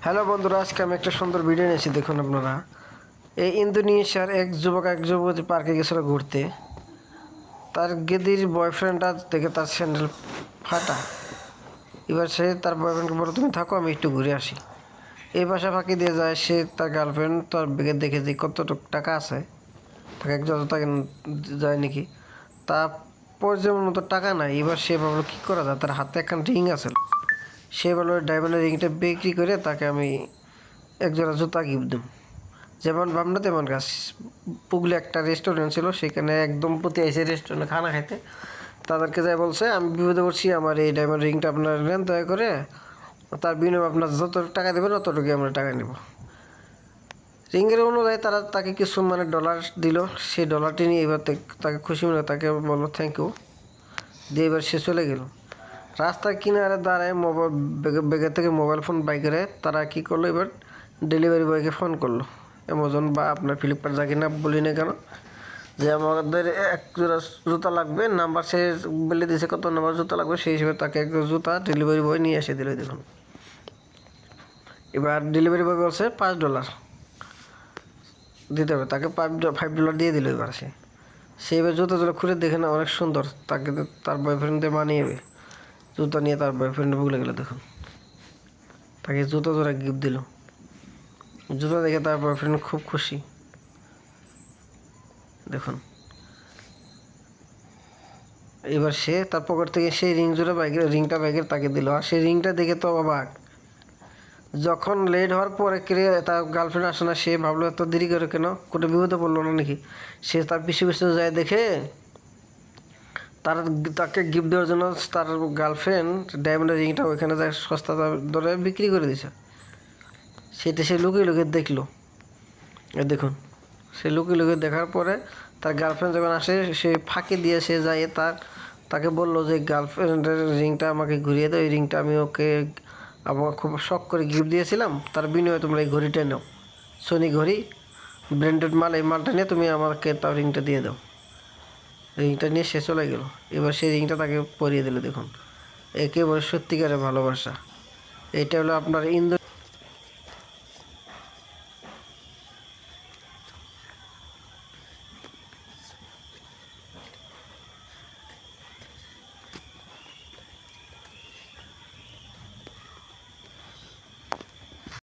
Hello বন্ধুরা, আজকে আমি একটা সুন্দর ভিডিও নিয়েছি। দেখুন আপনারা, এই ইন্দোনেশিয়ার এক যুবতী পার্কে গেছিল ঘুরতে। তার গেদির বয়ফ্রেন্ডটা দেখে তার স্যান্ডেল ফাটা। এবার সে তার বয়ফ্রেন্ডকে বলে, তুমি থাকো, আমি একটু ঘুরে আসি। এই বাসা ফাঁকি দিয়ে যায় সে। তার গার্লফ্রেন্ড তার ব্যাগে দেখে যে কতটুকু টাকা আছে, তাকে এক যত টাকা যায় নাকি। তা প্রয়োজন মতো টাকা নাই। এবার সে ভাবলো কী করা যায়, তার হাতে একখান রিং আছে। সে বললো ডায়মন্ডের রিংটা বিক্রি করে তাকে আমি একজোড়া জুতা গিফট দেব। যেমন ভাবনা তেমন কাজ। পুগলে একটা রেস্টুরেন্ট ছিল, সেখানে এক দম্পতি এসে রেস্টুরেন্টে খানা খাইতে। তাদেরকে যাই বলছে, আমি বিপদে পড়ছি, আমার এই ডায়মন্ড রিংটা আপনারা নেন দয়া করে। তার বিনিময়ে আপনার যত টাকা দেবেন ততটুকুই আমরা টাকা নেব। রিংয়ের অনুযায়ী তারা তাকে কিছু ডলার দিল। সেই ডলারটি নিয়ে এবার তাকে খুশি মনে তাকে বললো থ্যাংক ইউ দিয়ে এবার সে চলে গেল। রাস্তার কিনারে দাঁড়ায় মোবাইল ব্যাগের থেকে মোবাইল ফোন বাই করে তারা কী করলো, এবার ডেলিভারি বয়কে ফোন করলো। অ্যামাজন বা আপনার ফ্লিপকার্ট যা কিনা বলি না কেন, যে আমাদের এক জোড়া জুতা লাগবে, নাম্বার সে বলে দিয়েছে কত নাম্বার জুতা লাগবে, সেই হিসেবে তাকে এক জুতা ডেলিভারি বয় নিয়ে এসে দিল। দেখুন, এবার ডেলিভারি বয় বলছে $5 দিতে হবে, তাকে $5 দিয়ে দিল। এবার সে এবার জুতো খুলে দেখে না অনেক সুন্দর, তাকে তার বয়ফ্রেন্ডে মানিয়ে জুতা নিয়ে তার বয়ফ্রেন্ড ভুলে গেল। দেখুন, তাকে জুতো জোড়া গিফট দিল। জুতো দেখে তার বয়ফ্রেন্ড খুব খুশি। দেখুন, এবার সে তার পকেট থেকে সেই রিংটা বাইকের তাকে দিল। আর সেই রিংটা দেখে তো অবাক। যখন লেট হওয়ার পরে তার গার্লফ্রেন্ড আসে না, সে ভাবলো এত দেরি করে কেন, কোনো বিপদে পড়লো না নাকি। সে তার পিছু পিছু যায়, দেখে তাকে গিফট দেওয়ার জন্য তার গার্লফ্রেন্ড ডায়মন্ডের রিংটা ওইখানে যায় সস্তা দরে বিক্রি করে দিছে। সেটা সে লুকিয়ে লুকিয়ে দেখলো। দেখুন, সে লুকিয়ে লুকিয়ে দেখার পরে তার গার্লফ্রেন্ড যখন আসে, সে ফাঁকি দিয়ে সে যায় তাকে বললো যে গার্লফ্রেন্ডের রিংটা আমাকে ঘুরিয়ে দেয়, ওই রিংটা আমি ওকে আমার খুব শখ করে গিফট দিয়েছিলাম, তার বিনিময়ে তোমরা এই ঘড়িটা নাও, সোনি ঘড়ি, ব্র্যান্ডেড মাল, এই মালটা নিয়ে তুমি আমাকে তার রিংটা দিয়ে দাও। রিংটা নিয়ে সে চলে গেল। এবার সেই রিংটা তাকে পরিয়ে দিল। দেখুন, একেবারে সত্যিকারের ভালোবাসা। এটা হলো আপনার